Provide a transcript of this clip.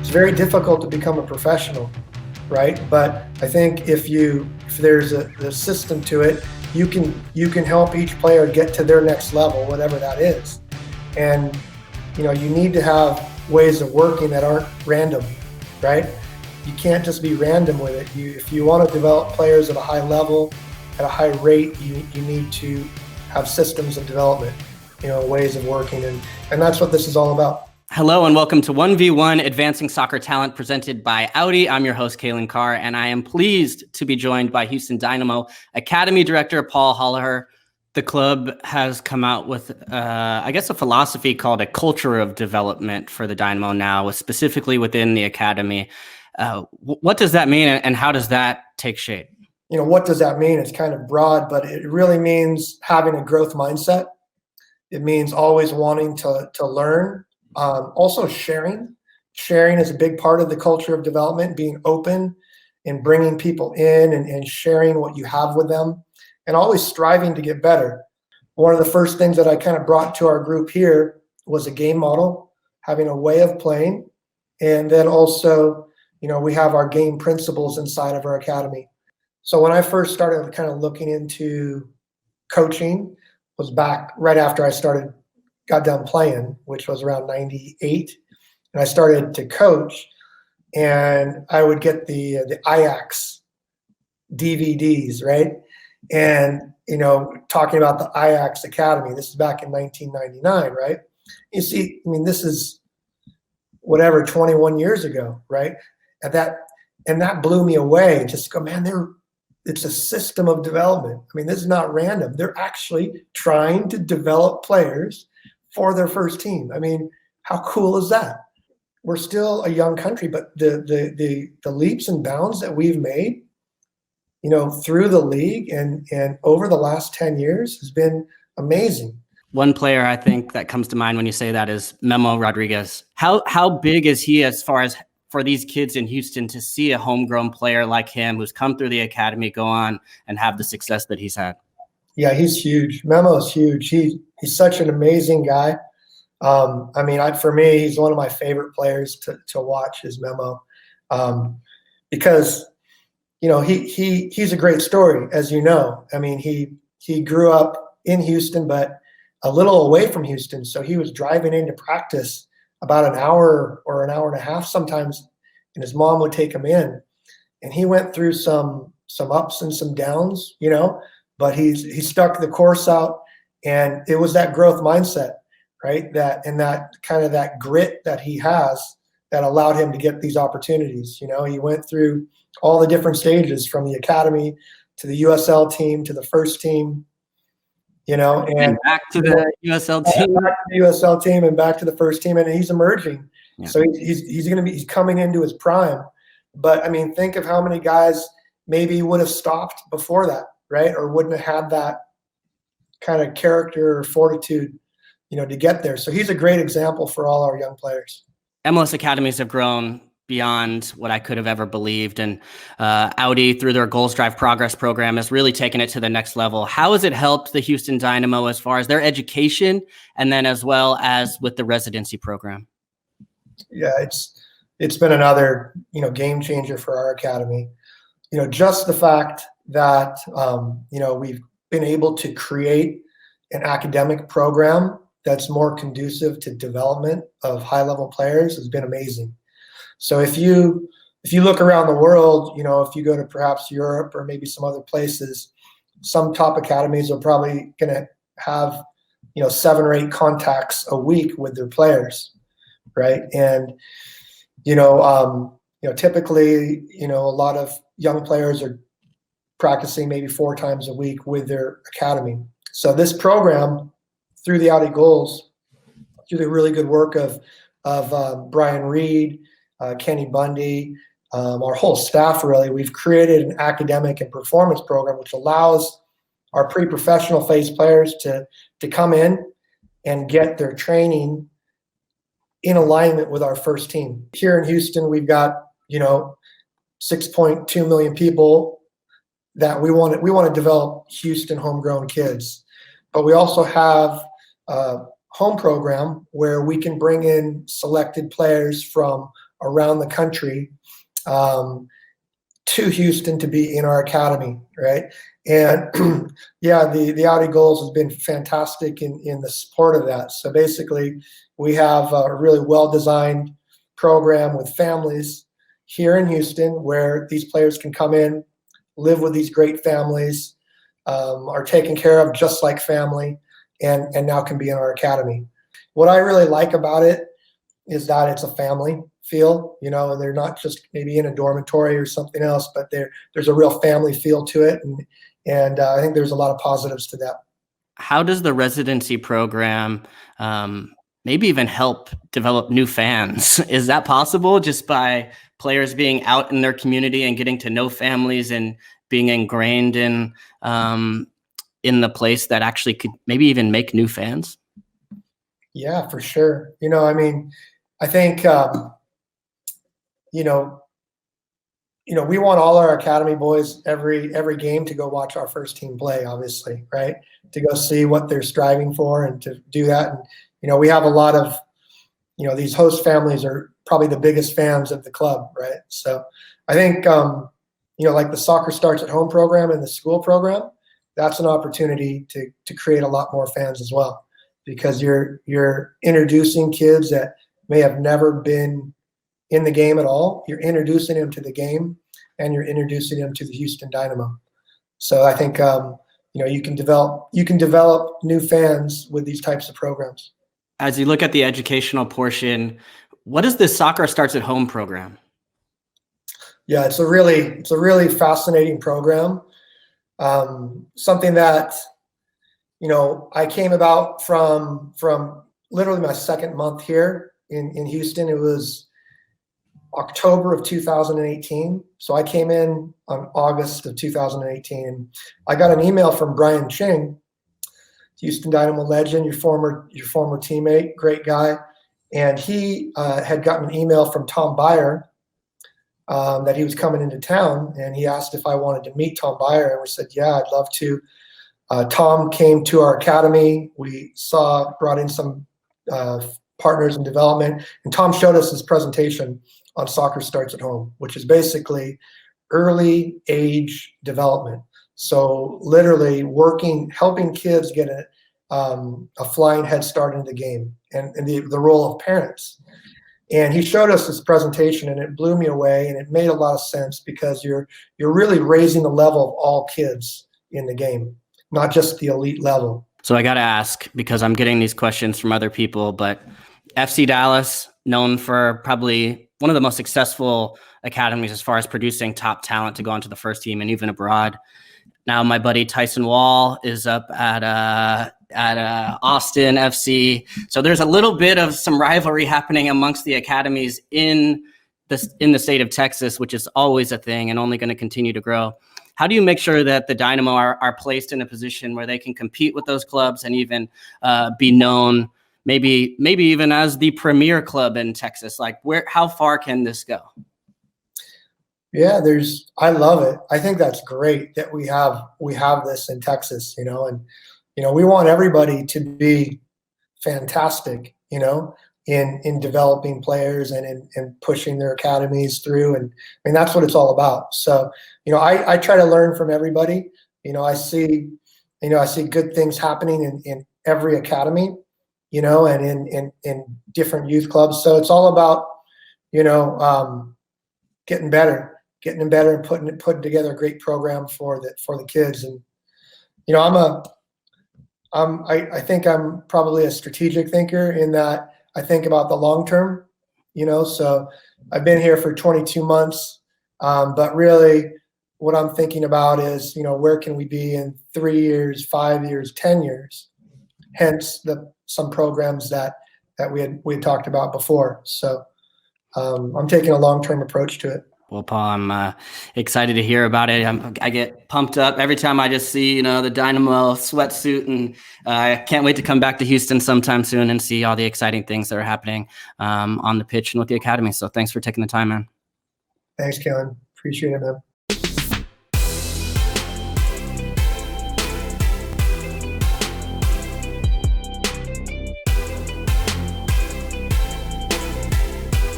It's very difficult to become a professional, right? But I think if there's a system to it, you can help each player get to their next level, whatever that is. And you need to have ways of working that aren't random, right? You can't just be random with it. If you want to develop players at a high level, at a high rate, you need to have systems of development, ways of working, and that's what this is all about. Hello and welcome to 1v1 Advancing Soccer Talent presented by Audi. I'm your host, Calen Carr, and I am pleased to be joined by Houston Dynamo Academy Director Paul Holocher. The club has come out with, a philosophy called a culture of development for the Dynamo now, specifically within the academy. What does that mean, and how does that take shape? What does that mean? It's kind of broad, but it really means having a growth mindset. It means always wanting to learn. Also sharing is a big part of the culture of development, being open and bringing people in and sharing what you have with them, and always striving to get better. One of the first things that I kind of brought to our group here was a game model, having a way of playing. And then also, we have our game principles inside of our academy. So when I first started kind of looking into coaching was back right after I got done playing, which was around 98. And I started to coach, and I would get the Ajax DVDs, right? And, talking about the Ajax Academy, this is back in 1999, right? You see, this is 21 years ago, right? And that blew me away. Just go, man, it's a system of development. This is not random. They're actually trying to develop players for their first team. How cool is that? We're still a young country, but the leaps and bounds that we've made, through the league and over the last 10 years has been amazing. One player I think that comes to mind when you say that is MEMO Rodriguez. How big is he as far as for these kids in Houston to see a homegrown player like him who's come through the academy go on and have the success that he's had? Yeah, he's huge. MEMO's huge. He's such an amazing guy. For me, he's one of my favorite players to watch is MEMO, because he's a great story, as you know. He grew up in Houston, but a little away from Houston, so he was driving into practice about an hour or an hour and a half sometimes, and his mom would take him in, and he went through some ups and some downs, but he stuck the course out, and it was that growth mindset, right? That kind of that grit that he has that allowed him to get these opportunities. He went through all the different stages from the academy to the USL team to the first team, and back to the USL team, back to the USL team, and back to the first team, and he's emerging. Yeah. So he's coming into his prime. But think of how many guys maybe would have stopped before that, right? Or wouldn't have had that kind of character or fortitude, to get there. So he's a great example for all our young players. MLS academies have grown beyond what I could have ever believed. And Audi, through their Goals Drive Progress program, has really taken it to the next level. How has it helped the Houston Dynamo as far as their education, and then as well as with the residency program? Yeah, it's been another, game changer for our academy. Just the fact that, we've been able to create an academic program that's more conducive to development of high-level players has been amazing. So if you look around the world, if you go to perhaps Europe or maybe some other places, some top academies are probably going to have, 7 or 8 contacts a week with their players, right? And, typically, a lot of young players are practicing maybe 4 times a week with their academy. So this program, through the Audi Goals, through the really good work of Brian Reed, Kenny Bundy, our whole staff, really, we've created an academic and performance program which allows our pre-professional phase players to come in and get their training in alignment with our first team. Here in Houston, we've got 6.2 million people that we want to develop Houston homegrown kids, but we also have a home program where we can bring in selected players from around the country to Houston to be in our academy, right? And yeah, the Audi goals has been fantastic in the support of that. So basically, we have a really well-designed program with families here in Houston where these players can come in, live with these great families, are taken care of just like family, and now can be in our academy. What I really like about it is that it's a family feel, you know, and they're not just maybe in a dormitory or something else, but there's a real family feel to it. And I think there's a lot of positives to that. How does the residency program maybe even help develop new fans? Is that possible just by players being out in their community and getting to know families and being ingrained in the place that actually could maybe even make new fans? Yeah, for sure. You know, I mean, I think, we want all our academy boys every game to go watch our first team play, obviously, right? To go see what they're striving for and to do that. And, you know, we have a lot of, these host families are probably the biggest fans of the club, right? So I think, like the Soccer Starts at Home program and the school program, that's an opportunity to create a lot more fans as well, because you're introducing kids that may have never been in the game at all. You're introducing them to the game, and you're introducing them to the Houston Dynamo. So I think you can develop new fans with these types of programs. As you look at the educational portion, what is this Soccer Starts at Home program? Yeah, it's a really fascinating program. Something that I came about from literally my second month here in Houston. It was October of 2018. So I came in on August of 2018. And I got an email from Brian Ching, Houston Dynamo legend, your former teammate, great guy. And he had gotten an email from Tom Byer that he was coming into town, and he asked if I wanted to meet Tom Byer, and we said, yeah, I'd love to. Tom came to our academy. We brought in some partners in development, and Tom showed us his presentation on Soccer Starts at Home, which is basically early age development. So literally helping kids get a flying head start into the game, and the role of parents. And he showed us this presentation, and it blew me away, and it made a lot of sense, because you're really raising the level of all kids in the game, not just the elite level. So I got to ask, because I'm getting these questions from other people, but FC Dallas, known for probably one of the most successful academies as far as producing top talent to go onto the first team and even abroad. Now my buddy Tyson Wall is up at Austin FC. So there's a little bit of some rivalry happening amongst the academies in the state of Texas, which is always a thing and only going to continue to grow. How do you make sure that the Dynamo are placed in a position where they can compete with those clubs and even be known, maybe even as the premier club in Texas? Like, how far can this go? Yeah, I love it. I think that's great that we have this in Texas, and we want everybody to be fantastic, in developing players and in pushing their academies through. And I mean, that's what it's all about. So, I try to learn from everybody. I see good things happening in every academy, and in different youth clubs. So it's all about, getting better and putting together a great program for the kids. And, I think I'm probably a strategic thinker in that I think about the long term, so I've been here for 22 months, but really what I'm thinking about is, where can we be in 3 years, 5 years, 10 years, hence some programs that we had talked about before. So I'm taking a long-term approach to it. Well, Paul, I'm excited to hear about it. I get pumped up every time I just see, the Dynamo sweatsuit, and I can't wait to come back to Houston sometime soon and see all the exciting things that are happening on the pitch and with the academy. So thanks for taking the time, man. Thanks, Calen. Appreciate it, man.